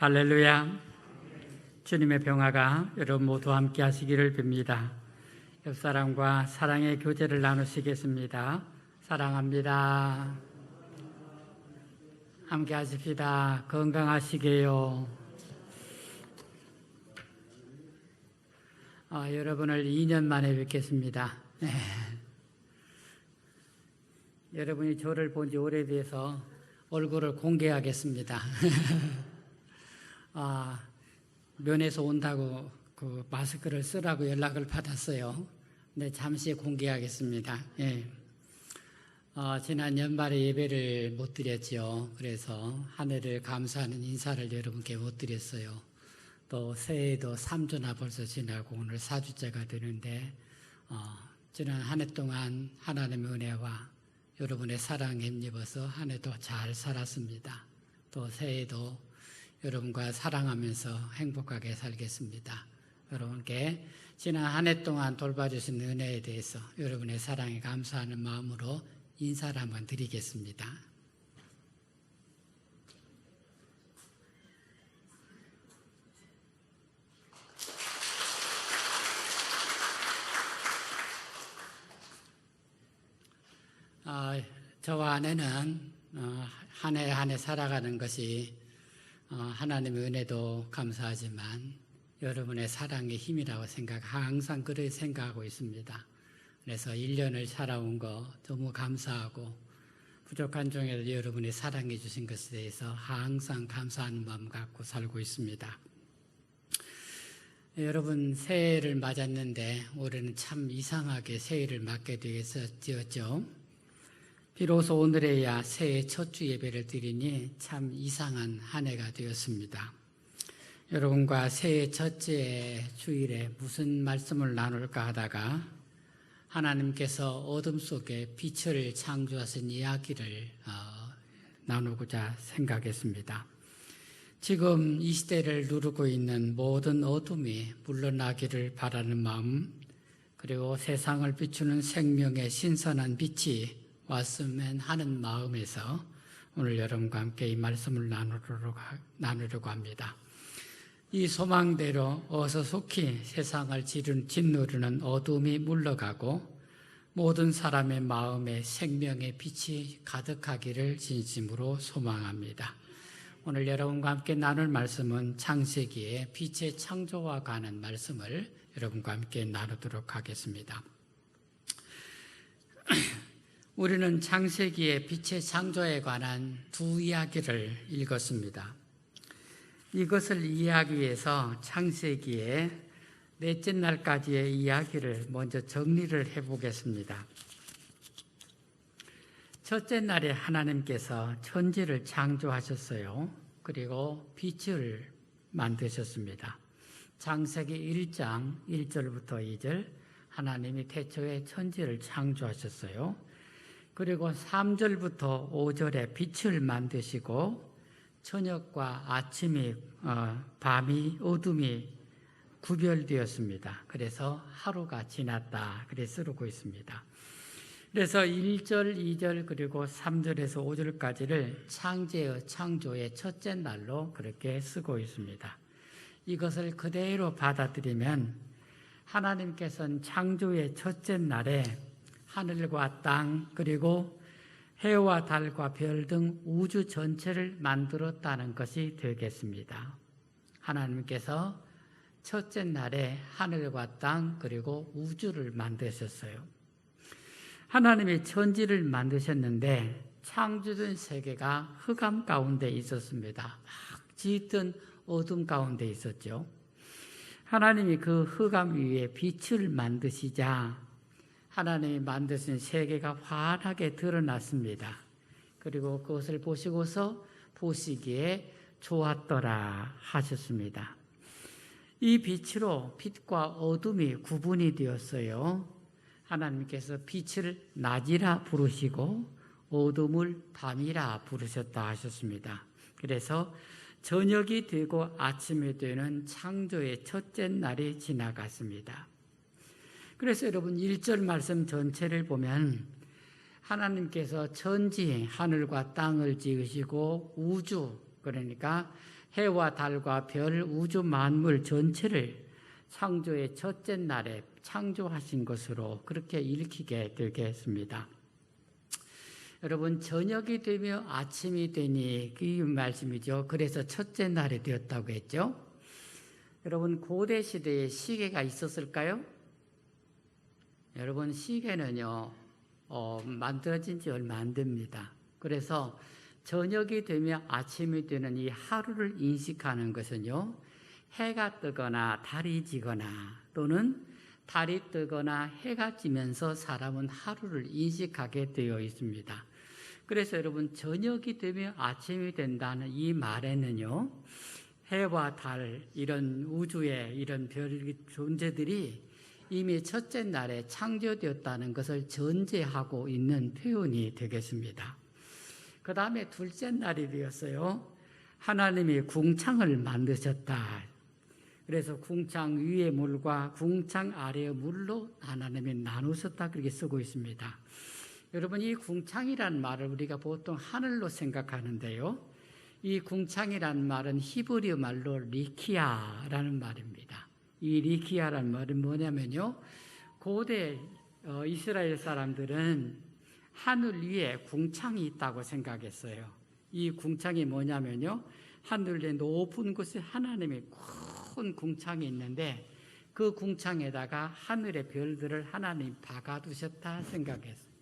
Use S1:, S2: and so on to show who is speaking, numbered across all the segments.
S1: 할렐루야. 주님의 평화가 여러분 모두 함께 하시기를 빕니다. 옆사람과 사랑의 교제를 나누시겠습니다. 사랑합니다. 함께 하십시다. 건강하시게요. 여러분을 2년 만에 뵙겠습니다. 여러분이 저를 본 지 오래돼서 얼굴을 공개하겠습니다. 면에서 온다고 그 마스크를 쓰라고 연락을 받았어요. 네, 잠시 공개하겠습니다. 지난 연말에 예배를 못 드렸죠. 그래서 한 해를 감사하는 인사를 여러분께 못 드렸어요. 또 새해도 3주나 벌써 지나고 오늘 4주째가 되는데 지난 한 해 동안 하나님의 은혜와 여러분의 사랑에 힘입어서 한 해도 잘 살았습니다. 또 새해도 여러분과 사랑하면서 행복하게 살겠습니다. 여러분께 지난 한 해 동안 돌봐주신 은혜에 대해서 여러분의 사랑에 감사하는 마음으로 인사를 한번 드리겠습니다. 저와 아내는 한 해 한 해 살아가는 것이 하나님의 은혜도 감사하지만 여러분의 사랑의 힘이라고 항상 그렇게 생각하고 있습니다. 그래서 1년을 살아온 거 너무 감사하고 부족한 중에도 여러분이 사랑해 주신 것에 대해서 항상 감사하는 마음 갖고 살고 있습니다. 여러분 새해를 맞았는데 올해는 참 이상하게 새해를 맞게 되었죠. 비로소 오늘에야 새해 첫 주 예배를 드리니 참 이상한 한 해가 되었습니다. 여러분과 새해 첫째 주일에 무슨 말씀을 나눌까 하다가 하나님께서 어둠 속에 빛을 창조하신 이야기를 나누고자 생각했습니다. 지금 이 시대를 누르고 있는 모든 어둠이 물러나기를 바라는 마음, 그리고 세상을 비추는 생명의 신선한 빛이 왔으면 하는 마음에서 오늘 여러분과 함께 이 말씀을 나누려고 합니다. 이 소망대로 어서 속히 세상을 짓누르는 어둠이 물러가고 모든 사람의 마음에 생명의 빛이 가득하기를 진심으로 소망합니다. 오늘 여러분과 함께 나눌 말씀은 창세기의 빛의 창조와 관한 말씀을 여러분과 함께 나누도록 하겠습니다. 우리는 창세기의 빛의 창조에 관한 두 이야기를 읽었습니다. 이것을 이해하기 위해서 창세기의 넷째 날까지의 이야기를 먼저 정리를 해보겠습니다. 첫째 날에 하나님께서 천지를 창조하셨어요. 그리고 빛을 만드셨습니다. 창세기 1장 1절부터 2절 하나님이 태초에 천지를 창조하셨어요. 그리고 3절부터 5절에 빛을 만드시고 저녁과 아침이 밤이 어둠이 구별되었습니다. 그래서 하루가 지났다 그래 쓰고 있습니다. 그래서 1절, 2절 그리고 3절에서 5절까지를 창조의 첫째 날로 그렇게 쓰고 있습니다. 이것을 그대로 받아들이면 하나님께서는 창조의 첫째 날에 하늘과 땅 그리고 해와 달과 별 등 우주 전체를 만들었다는 것이 되겠습니다. 하나님께서 첫째 날에 하늘과 땅 그리고 우주를 만드셨어요. 하나님이 천지를 만드셨는데 창조된 세계가 흑암 가운데 있었습니다. 막 짙은 어둠 가운데 있었죠. 하나님이 그 흑암 위에 빛을 만드시자 하나님이 만드신 세계가 환하게 드러났습니다. 그리고 그것을 보시고서 보시기에 좋았더라 하셨습니다. 이 빛으로 빛과 어둠이 구분이 되었어요. 하나님께서 빛을 낮이라 부르시고 어둠을 밤이라 부르셨다 하셨습니다. 그래서 저녁이 되고 아침이 되는 창조의 첫째 날이 지나갔습니다. 그래서 여러분 1절 말씀 전체를 보면 하나님께서 천지 하늘과 땅을 지으시고 우주 그러니까 해와 달과 별, 우주 만물 전체를 창조의 첫째 날에 창조하신 것으로 그렇게 읽히게 되게 했습니다. 여러분, 저녁이 되며 아침이 되니 그 말씀이죠. 그래서 첫째 날이 되었다고 했죠. 여러분, 고대 시대에 시계가 있었을까요? 여러분, 시계는요 만들어진 지 얼마 안 됩니다. 그래서 저녁이 되며 아침이 되는 이 하루를 인식하는 것은요, 해가 뜨거나 달이 지거나 또는 달이 뜨거나 해가 지면서 사람은 하루를 인식하게 되어 있습니다. 그래서 여러분, 저녁이 되며 아침이 된다는 이 말에는요, 해와 달, 이런 우주의 이런 별 존재들이 이미 첫째 날에 창조되었다는 것을 전제하고 있는 표현이 되겠습니다. 그 다음에 둘째 날이 되었어요. 하나님이 궁창을 만드셨다. 그래서 궁창 위의 물과 궁창 아래의 물로 하나님이 나누셨다, 그렇게 쓰고 있습니다. 여러분, 이 궁창이라는 말을 우리가 보통 하늘로 생각하는데요, 이 궁창이라는 말은 히브리 말로 리키아라는 말입니다. 이 리키아라는 말은 뭐냐면요, 고대 이스라엘 사람들은 하늘 위에 궁창이 있다고 생각했어요. 이 궁창이 뭐냐면요, 하늘의 높은 곳에 하나님의 큰 궁창이 있는데 그 궁창에다가 하늘의 별들을 하나님 박아두셨다 생각했어요.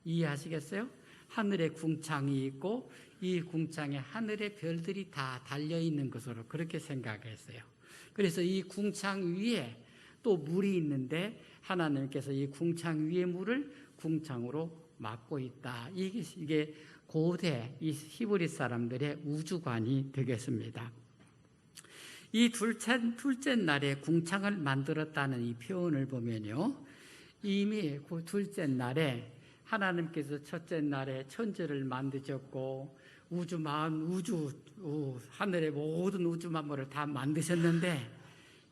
S1: 이해하시겠어요? 하늘에 궁창이 있고 이 궁창에 하늘의 별들이 다 달려있는 것으로 그렇게 생각했어요. 그래서 이 궁창 위에 또 물이 있는데 하나님께서 이 궁창 위의 물을 궁창으로 막고 있다. 이게 고대 이 히브리 사람들의 우주관이 되겠습니다. 이 둘째 날에 궁창을 만들었다는 이 표현을 보면요, 이미 그 둘째 날에 하나님께서 첫째 날에 천지를 만드셨고 하늘의 모든 우주 만물을 다 만드셨는데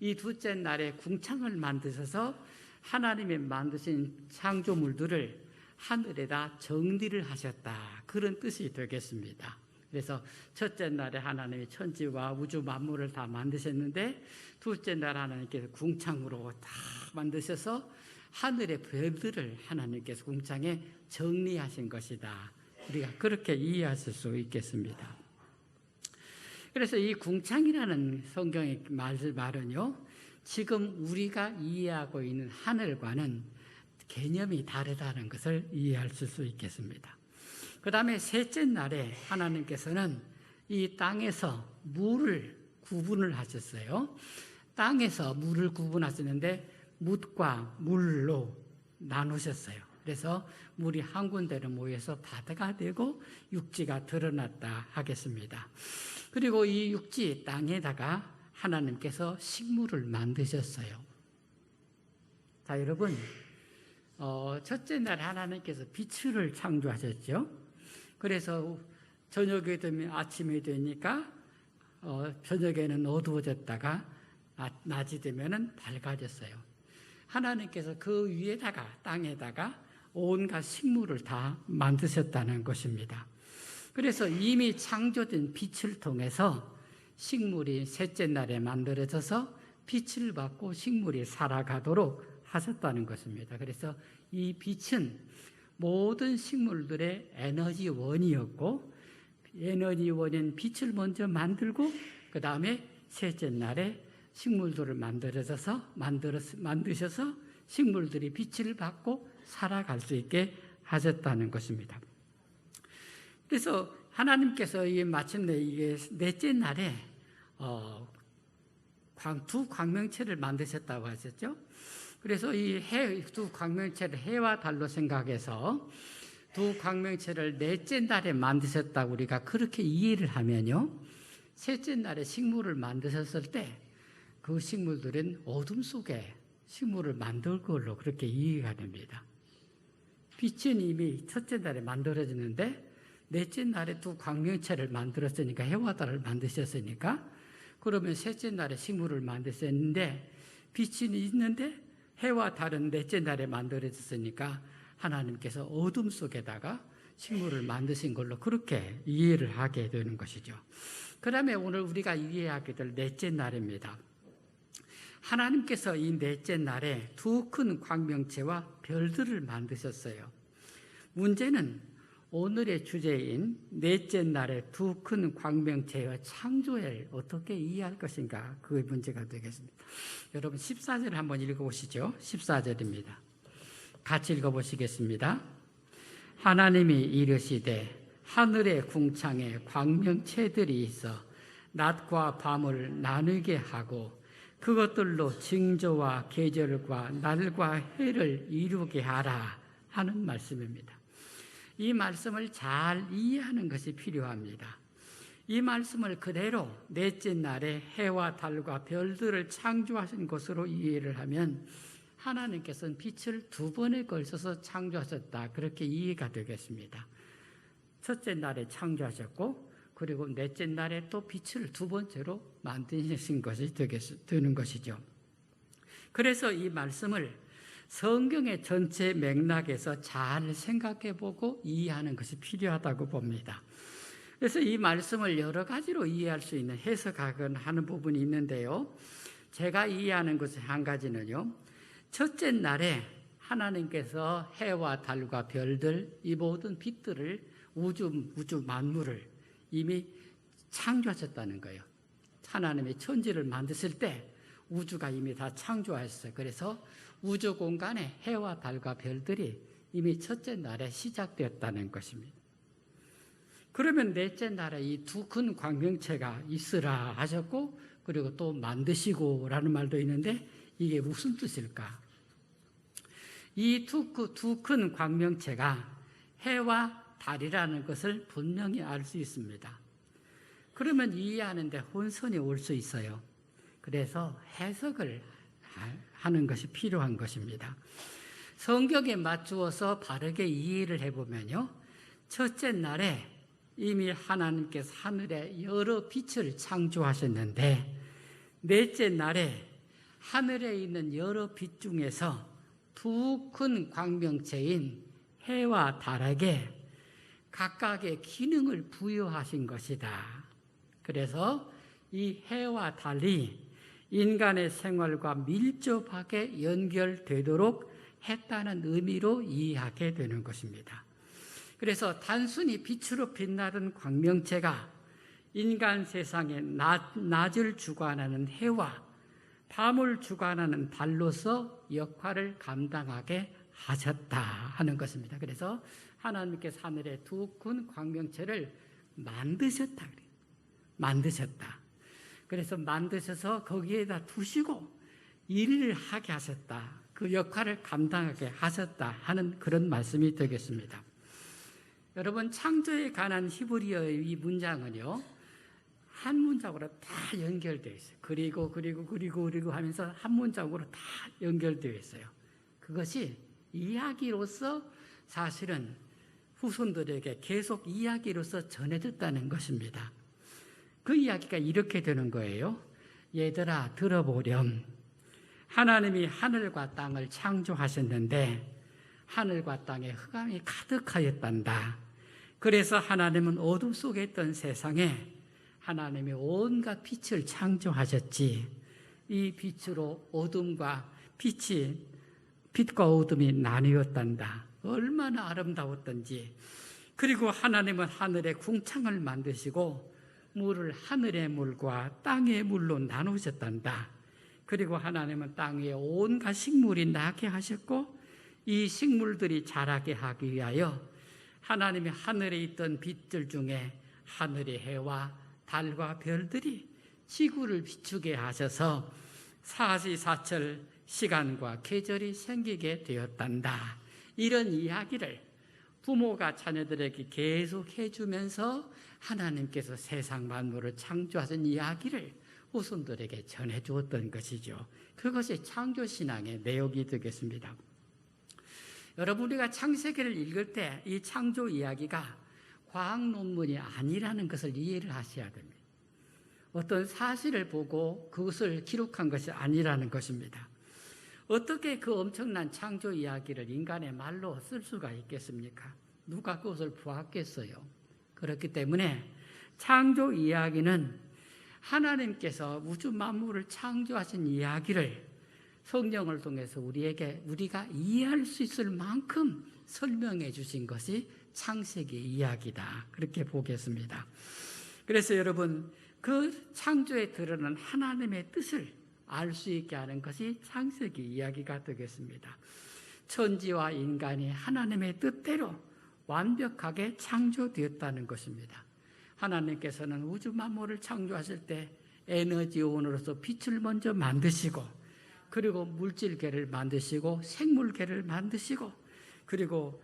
S1: 이 둘째 날에 궁창을 만드셔서 하나님이 만드신 창조물들을 하늘에다 정리를 하셨다, 그런 뜻이 되겠습니다. 그래서 첫째 날에 하나님이 천지와 우주 만물을 다 만드셨는데 둘째 날 하나님께서 궁창으로 다 만드셔서 하늘의 별들을 하나님께서 궁창에 정리하신 것이다. 우리가 그렇게 이해하실 수 있겠습니다. 그래서 이 궁창이라는 성경의 말은요, 지금 우리가 이해하고 있는 하늘과는 개념이 다르다는 것을 이해할 수 있겠습니다. 그 다음에 셋째 날에 하나님께서는 이 땅에서 물을 구분을 하셨어요. 땅에서 물을 구분하셨는데 묻과 물로 나누셨어요. 그래서 물이 한 군데로 모여서 바다가 되고 육지가 드러났다 하겠습니다. 그리고 이 육지 땅에다가 하나님께서 식물을 만드셨어요. 자, 여러분, 첫째 날 하나님께서 빛을 창조하셨죠. 그래서 저녁이 되면 아침이 되니까 저녁에는 어두워졌다가 낮이 되면은 밝아졌어요. 하나님께서 그 위에다가 땅에다가 온갖 식물을 다 만드셨다는 것입니다. 그래서 이미 창조된 빛을 통해서 식물이 셋째 날에 만들어져서 빛을 받고 식물이 살아가도록 하셨다는 것입니다. 그래서 이 빛은 모든 식물들의 에너지원이었고, 에너지원인 빛을 먼저 만들고 그 다음에 셋째 날에 식물들을 만드셔서 식물들이 빛을 받고 살아갈 수 있게 하셨다는 것입니다. 그래서 하나님께서 마침내 이게 넷째 날에 두 광명체를 만드셨다고 하셨죠. 그래서 이 두 광명체를 해와 달로 생각해서 두 광명체를 넷째 날에 만드셨다고 우리가 그렇게 이해를 하면요, 셋째 날에 식물을 만드셨을 때 그 식물들은 어둠 속에 식물을 만들 걸로 그렇게 이해가 됩니다. 빛은 이미 첫째 날에 만들어지는데 넷째 날에 두 광명체를 만들었으니까, 해와 달을 만드셨으니까, 그러면 셋째 날에 식물을 만드셨는데 빛이 있는데 해와 달은 넷째 날에 만들어졌으니까 하나님께서 어둠 속에다가 식물을 만드신 걸로 그렇게 이해를 하게 되는 것이죠. 그 다음에 오늘 우리가 이해하게 될 넷째 날입니다. 하나님께서 이 넷째 날에 두 큰 광명체와 별들을 만드셨어요. 문제는 오늘의 주제인 넷째 날의 두 큰 광명체와 창조를 어떻게 이해할 것인가, 그게 문제가 되겠습니다. 여러분 14절 한번 읽어보시죠. 14절입니다. 같이 읽어보시겠습니다. 하나님이 이르시되 하늘의 궁창에 광명체들이 있어 낮과 밤을 나누게 하고 그것들로 징조와 계절과 날과 해를 이루게 하라 하는 말씀입니다. 이 말씀을 잘 이해하는 것이 필요합니다. 이 말씀을 그대로 넷째 날에 해와 달과 별들을 창조하신 것으로 이해를 하면 하나님께서는 빛을 두 번에 걸쳐서 창조하셨다, 그렇게 이해가 되겠습니다. 첫째 날에 창조하셨고 그리고 넷째 날에 또 빛을 두 번째로 만드신 것이 되는 것이죠. 그래서 이 말씀을 성경의 전체 맥락에서 잘 생각해보고 이해하는 것이 필요하다고 봅니다. 그래서 이 말씀을 여러 가지로 이해할 수 있는 해석하는 부분이 있는데요. 제가 이해하는 것의 한 가지는요, 첫째 날에 하나님께서 해와 달과 별들, 이 모든 빛들을 우주 만물을 이미 창조하셨다는 거예요. 하나님이 천지를 만드실 때 우주가 이미 다 창조하셨어요. 그래서 우주 공간에 해와 달과 별들이 이미 첫째 날에 시작되었다는 것입니다. 그러면 넷째 날에 이 두 큰 광명체가 있으라 하셨고 그리고 또 만드시고 라는 말도 있는데 이게 무슨 뜻일까? 이 두 큰 광명체가 해와 달이라는 것을 분명히 알 수 있습니다. 그러면 이해하는데 혼선이 올 수 있어요. 그래서 해석을 하는 것이 필요한 것입니다. 성경에 맞추어서 바르게 이해를 해보면요, 첫째 날에 이미 하나님께서 하늘에 여러 빛을 창조하셨는데 넷째 날에 하늘에 있는 여러 빛 중에서 두 큰 광명체인 해와 달에게 각각의 기능을 부여하신 것이다. 그래서 이 해와 달이 인간의 생활과 밀접하게 연결되도록 했다는 의미로 이해하게 되는 것입니다. 그래서 단순히 빛으로 빛나는 광명체가 인간 세상의 낮을 주관하는 해와 밤을 주관하는 달로서 역할을 감당하게 하셨다 하는 것입니다. 그래서 하나님께서 하늘의 두 큰 광명체를 만드셨다. 만드셨다. 그래서 만드셔서 거기에다 두시고 일을 하게 하셨다. 그 역할을 감당하게 하셨다 하는 그런 말씀이 되겠습니다. 여러분, 창조에 관한 히브리어의 이 문장은요, 한 문장으로 다 연결되어 있어요. 그리고 하면서 한 문장으로 다 연결되어 있어요. 그것이 이야기로서 사실은 후손들에게 계속 이야기로서 전해졌다는 것입니다. 그 이야기가 이렇게 되는 거예요. 얘들아, 들어보렴. 하나님이 하늘과 땅을 창조하셨는데 하늘과 땅에 흑암이 가득하였단다. 그래서 하나님은 어둠 속에 있던 세상에 하나님이 온갖 빛을 창조하셨지. 이 빛으로 빛과 어둠이 나뉘었단다. 얼마나 아름다웠던지. 그리고 하나님은 하늘의 궁창을 만드시고 물을 하늘의 물과 땅의 물로 나누셨단다. 그리고 하나님은 땅 위에 온갖 식물이 나게 하셨고 이 식물들이 자라게 하기 위하여 하나님이 하늘에 있던 빛들 중에 하늘의 해와 달과 별들이 지구를 비추게 하셔서 사시사철 시간과 계절이 생기게 되었단다. 이런 이야기를 부모가 자녀들에게 계속 해주면서 하나님께서 세상 만물을 창조하신 이야기를 후손들에게 전해주었던 것이죠. 그것이 창조신앙의 내용이 되겠습니다. 여러분, 우리가 창세기를 읽을 때 이 창조 이야기가 과학 논문이 아니라는 것을 이해를 하셔야 됩니다. 어떤 사실을 보고 그것을 기록한 것이 아니라는 것입니다. 어떻게 그 엄청난 창조 이야기를 인간의 말로 쓸 수가 있겠습니까? 누가 그것을 보았겠어요? 그렇기 때문에 창조 이야기는 하나님께서 우주 만물을 창조하신 이야기를 성경을 통해서 우리가 이해할 수 있을 만큼 설명해 주신 것이 창세기 이야기다. 그렇게 보겠습니다. 그래서 여러분, 그 창조에 드러난 하나님의 뜻을 알 수 있게 하는 것이 창세기 이야기가 되겠습니다. 천지와 인간이 하나님의 뜻대로 완벽하게 창조되었다는 것입니다. 하나님께서는 우주 만물을 창조하실 때 에너지원으로서 빛을 먼저 만드시고, 그리고 물질계를 만드시고, 생물계를 만드시고, 그리고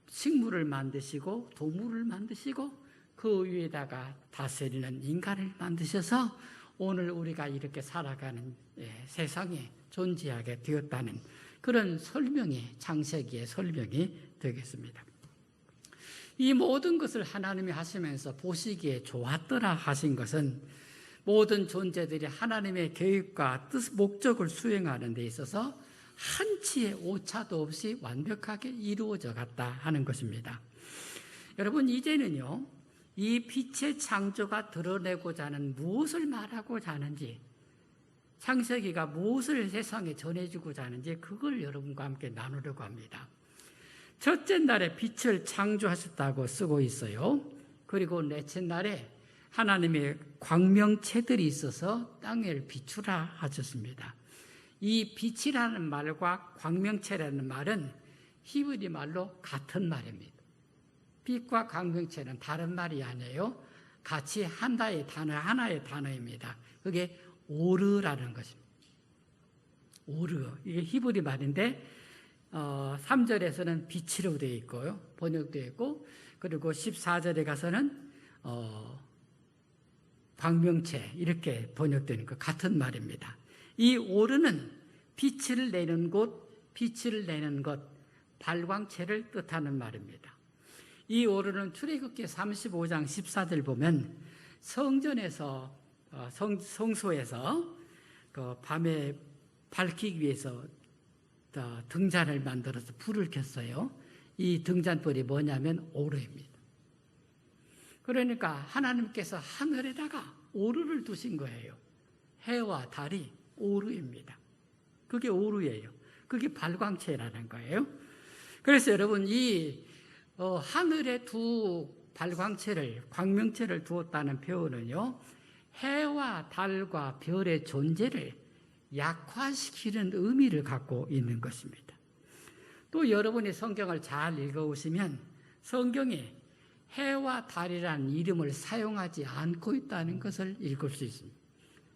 S1: 식물을 만드시고, 동물을 만드시고, 그 위에다가 다스리는 인간을 만드셔서 오늘 우리가 이렇게 살아가는 세상에 존재하게 되었다는 그런 설명이, 창세기의 설명이 되겠습니다. 이 모든 것을 하나님이 하시면서 보시기에 좋았더라 하신 것은 모든 존재들이 하나님의 계획과 뜻, 목적을 수행하는 데 있어서 한치의 오차도 없이 완벽하게 이루어져 갔다 하는 것입니다. 여러분, 이제는요, 이 빛의 창조가 드러내고자 하는 무엇을 말하고자 하는지, 창세기가 무엇을 세상에 전해주고자 하는지 그걸 여러분과 함께 나누려고 합니다. 첫째 날에 빛을 창조하셨다고 쓰고 있어요. 그리고 넷째 날에 하나님의 광명체들이 있어서 땅을 비추라 하셨습니다. 이 빛이라는 말과 광명체라는 말은 히브리 말로 같은 말입니다. 빛과 광명체는 다른 말이 아니에요. 같이 하나의 단어입니다. 그게 오르라는 것입니다. 오르, 이게 히브리 말인데 3절에서는 빛으로 되어 있고요, 번역되어 있고, 그리고 14절에 가서는 광명체 이렇게 번역되는 것 같은 말입니다. 이 오르는 빛을 내는 곳, 빛을 내는 것, 발광체를 뜻하는 말입니다. 이 오르는 출애굽기 35장 14절 보면 성전에서 성소에서 그 밤에 밝히기 위해서 등잔을 만들어서 불을 켰어요. 이 등잔불이 뭐냐면 오르입니다. 그러니까 하나님께서 하늘에다가 오르를 두신 거예요. 해와 달이 오르입니다. 그게 오르예요. 그게 발광체라는 거예요. 그래서 여러분, 이 하늘에 두 발광체를, 광명체를 두었다는 표현은요, 해와 달과 별의 존재를 약화시키는 의미를 갖고 있는 것입니다. 또 여러분이 성경을 잘 읽어보시면 성경에 해와 달이라는 이름을 사용하지 않고 있다는 것을 읽을 수 있습니다.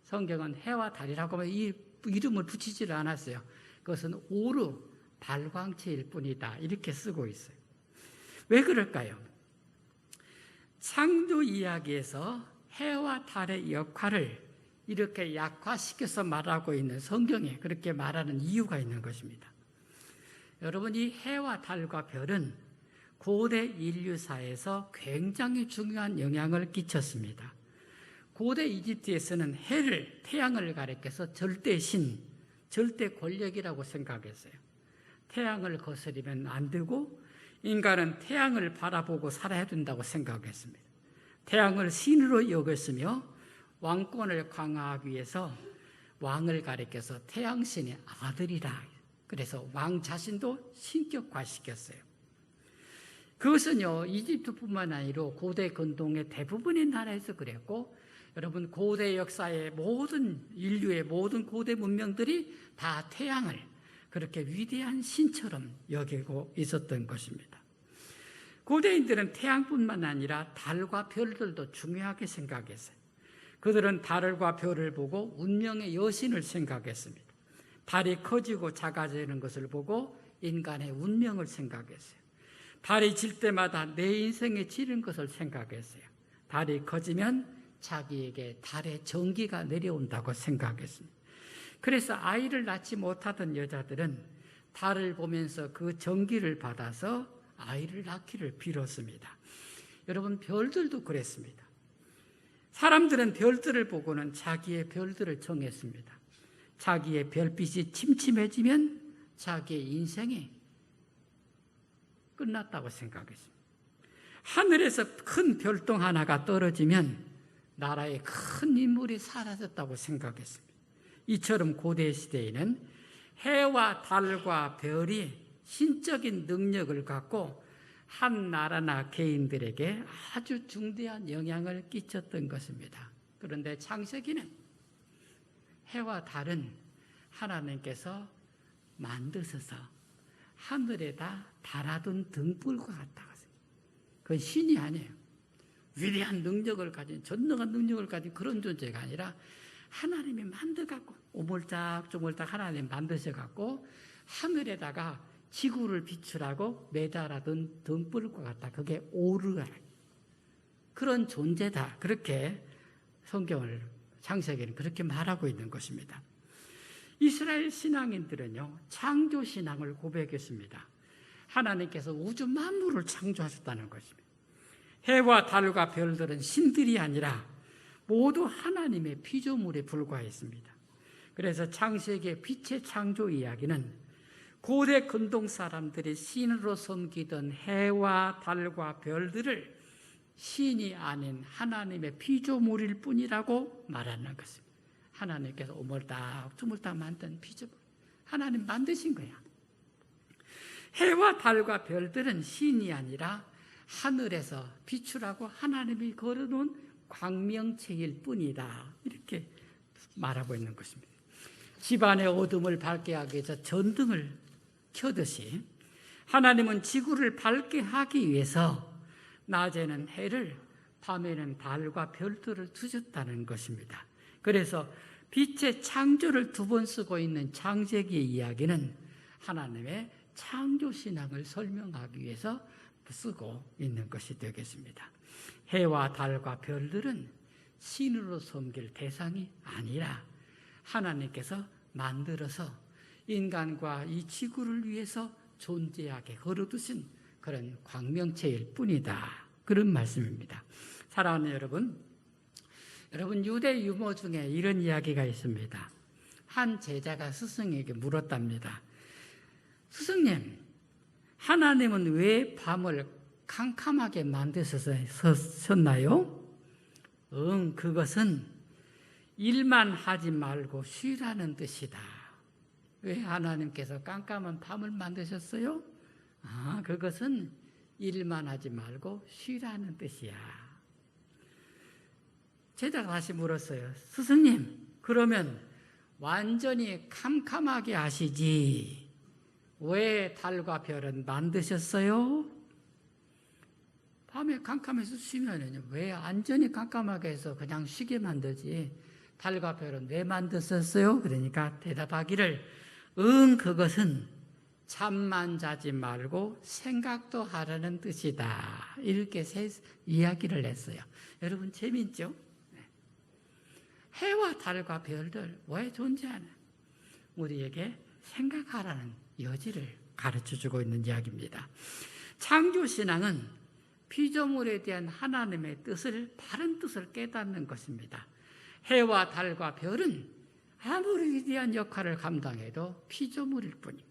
S1: 성경은 해와 달이라고 하면 이 이름을 붙이지를 않았어요. 그것은 오르, 발광체일 뿐이다, 이렇게 쓰고 있어요. 왜 그럴까요? 창조 이야기에서 해와 달의 역할을 이렇게 약화시켜서 말하고 있는 성경에 그렇게 말하는 이유가 있는 것입니다. 여러분, 이 해와 달과 별은 고대 인류사에서 굉장히 중요한 영향을 끼쳤습니다. 고대 이집트에서는 해를, 태양을 가리켜서 절대신, 절대 권력이라고 생각했어요. 태양을 거스르면 안 되고 인간은 태양을 바라보고 살아야 된다고 생각했습니다. 태양을 신으로 여겼으며 왕권을 강화하기 위해서 왕을 가리켜서 태양신의 아들이라, 그래서 왕 자신도 신격화시켰어요. 그것은요, 이집트뿐만 아니라 고대 근동의 대부분의 나라에서 그랬고, 여러분, 고대 역사의 모든 인류의 모든 고대 문명들이 다 태양을 그렇게 위대한 신처럼 여기고 있었던 것입니다. 고대인들은 태양뿐만 아니라 달과 별들도 중요하게 생각했어요. 그들은 달과 별을 보고 운명의 여신을 생각했습니다. 달이 커지고 작아지는 것을 보고 인간의 운명을 생각했어요. 달이 질 때마다 내 인생에 지는 것을 생각했어요. 달이 커지면 자기에게 달의 전기가 내려온다고 생각했습니다. 그래서 아이를 낳지 못하던 여자들은 달을 보면서 그 전기를 받아서 아이를 낳기를 빌었습니다. 여러분, 별들도 그랬습니다. 사람들은 별들을 보고는 자기의 별들을 정했습니다. 자기의 별빛이 침침해지면 자기의 인생이 끝났다고 생각했습니다. 하늘에서 큰 별똥 하나가 떨어지면 나라의 큰 인물이 사라졌다고 생각했습니다. 이처럼 고대 시대에는 해와 달과 별이 신적인 능력을 갖고 한 나라나 개인들에게 아주 중대한 영향을 끼쳤던 것입니다. 그런데 창세기는 해와 달은 하나님께서 만드셔서 하늘에다 달아둔 등불과 같다. 그건 신이 아니에요. 위대한 능력을 가진, 전능한 능력을 가진 그런 존재가 아니라 하나님이 만들어갖고 오물짝조물짝 하나님 만드셔갖고 하늘에다가 지구를 비추라고 매달아둔 등불과 같다. 그게 오르가 그런 존재다. 그렇게 성경을 창세기는 그렇게 말하고 있는 것입니다. 이스라엘 신앙인들은요, 창조 신앙을 고백했습니다. 하나님께서 우주 만물을 창조하셨다는 것입니다. 해와 달과 별들은 신들이 아니라 모두 하나님의 피조물에 불과했습니다. 그래서 창세기의 빛의 창조 이야기는 고대 근동 사람들이 신으로 섬기던 해와 달과 별들을 신이 아닌 하나님의 피조물일 뿐이라고 말하는 것입니다. 하나님께서 오물딱 조물딱 만든 피조물, 하나님 만드신 거야. 해와 달과 별들은 신이 아니라 하늘에서 비추라고 하나님이 걸어놓은 광명체일 뿐이다. 이렇게 말하고 있는 것입니다. 집안의 어둠을 밝게 하기 위해서 전등을 켜듯이 하나님은 지구를 밝게 하기 위해서 낮에는 해를, 밤에는 달과 별들을 두셨다는 것입니다. 그래서 빛의 창조를 두 번 쓰고 있는 창세기의 이야기는 하나님의 창조신앙을 설명하기 위해서 쓰고 있는 것이 되겠습니다. 해와 달과 별들은 신으로 섬길 대상이 아니라 하나님께서 만들어서 인간과 이 지구를 위해서 존재하게 걸어두신 그런 광명체일 뿐이다. 그런 말씀입니다. 사랑하는 여러분, 유대 유머 중에 이런 이야기가 있습니다. 한 제자가 스승에게 물었답니다. 스승님, 하나님은 왜 밤을 캄캄하게 만드셨나요? 그것은 일만 하지 말고 쉬라는 뜻이다. 왜 하나님께서 깜깜한 밤을 만드셨어요? 그것은 일만 하지 말고 쉬라는 뜻이야. 제자가 다시 물었어요. 스승님, 그러면 완전히 캄캄하게 하시지 왜 달과 별은 만드셨어요? 밤에 캄캄해서 쉬면 왜 완전히 깜깜하게 해서 그냥 쉬게 만들지 달과 별은 왜 만드셨어요? 그러니까 대답하기를 그것은 잠만 자지 말고 생각도 하라는 뜻이다. 이렇게 이야기를 했어요. 여러분 재밌죠? 해와 달과 별들 왜 존재하나? 우리에게 생각하라는 여지를 가르쳐주고 있는 이야기입니다. 창조신앙은 피조물에 대한 하나님의 뜻을, 바른 뜻을 깨닫는 것입니다. 해와 달과 별은 아무리 위대한 역할을 감당해도 피조물일 뿐입니다.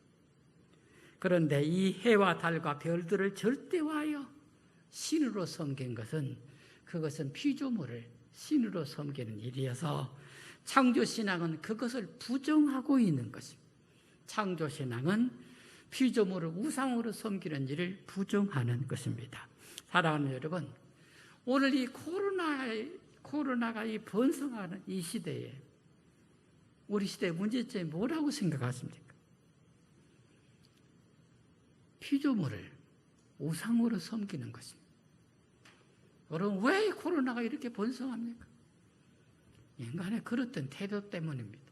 S1: 그런데 이 해와 달과 별들을 절대화하여 신으로 섬긴 것은 그것은 피조물을 신으로 섬기는 일이어서 창조신앙은 그것을 부정하고 있는 것입니다. 창조신앙은 피조물을 우상으로 섬기는 일을 부정하는 것입니다. 사랑하는 여러분, 오늘 이 코로나가 이 번성하는 이 시대에 우리 시대의 문제점이 뭐라고 생각하십니까? 피조물을 우상으로 섬기는 것입니다. 여러분, 왜 코로나가 이렇게 번성합니까? 인간의 그릇된 태도 때문입니다.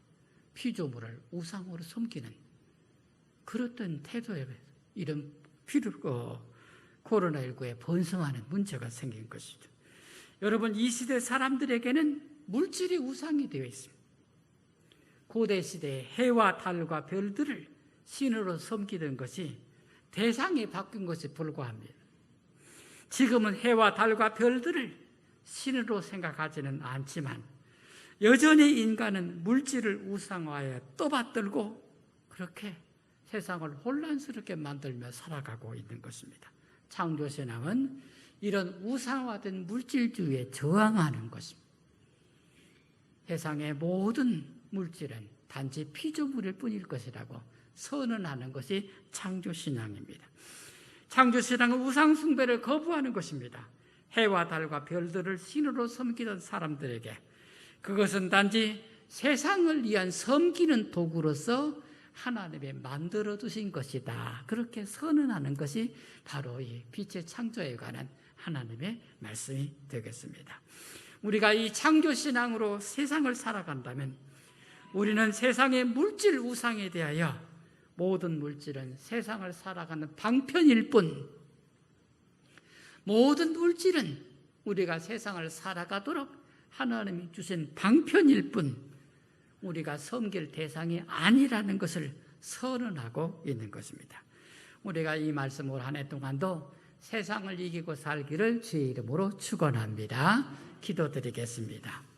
S1: 피조물을 우상으로 섬기는 그릇된 태도에 이런 코로나19에 번성하는 문제가 생긴 것이죠. 여러분, 이 시대 사람들에게는 물질이 우상이 되어 있습니다. 고대 시대의 해와 달과 별들을 신으로 섬기던 것이 대상이 바뀐 것에 불과합니다. 지금은 해와 달과 별들을 신으로 생각하지는 않지만 여전히 인간은 물질을 우상화해 떠받들고 그렇게 세상을 혼란스럽게 만들며 살아가고 있는 것입니다. 창조신앙은 이런 우상화된 물질주의에 저항하는 것입니다. 세상의 모든 물질은 단지 피조물일 뿐일 것이라고 선언하는 것이 창조신앙입니다. 창조신앙은 우상숭배를 거부하는 것입니다. 해와 달과 별들을 신으로 섬기던 사람들에게 그것은 단지 세상을 위한 섬기는 도구로서 하나님이 만들어 두신 것이다. 그렇게 선언하는 것이 바로 이 빛의 창조에 관한 하나님의 말씀이 되겠습니다. 우리가 이 창조신앙으로 세상을 살아간다면 우리는 세상의 물질 우상에 대하여 모든 물질은 세상을 살아가는 방편일 뿐, 모든 물질은 우리가 세상을 살아가도록 하나님이 주신 방편일 뿐 우리가 섬길 대상이 아니라는 것을 선언하고 있는 것입니다. 우리가 이 말씀을 한 해 동안도 세상을 이기고 살기를 주의 이름으로 축원합니다. 기도드리겠습니다.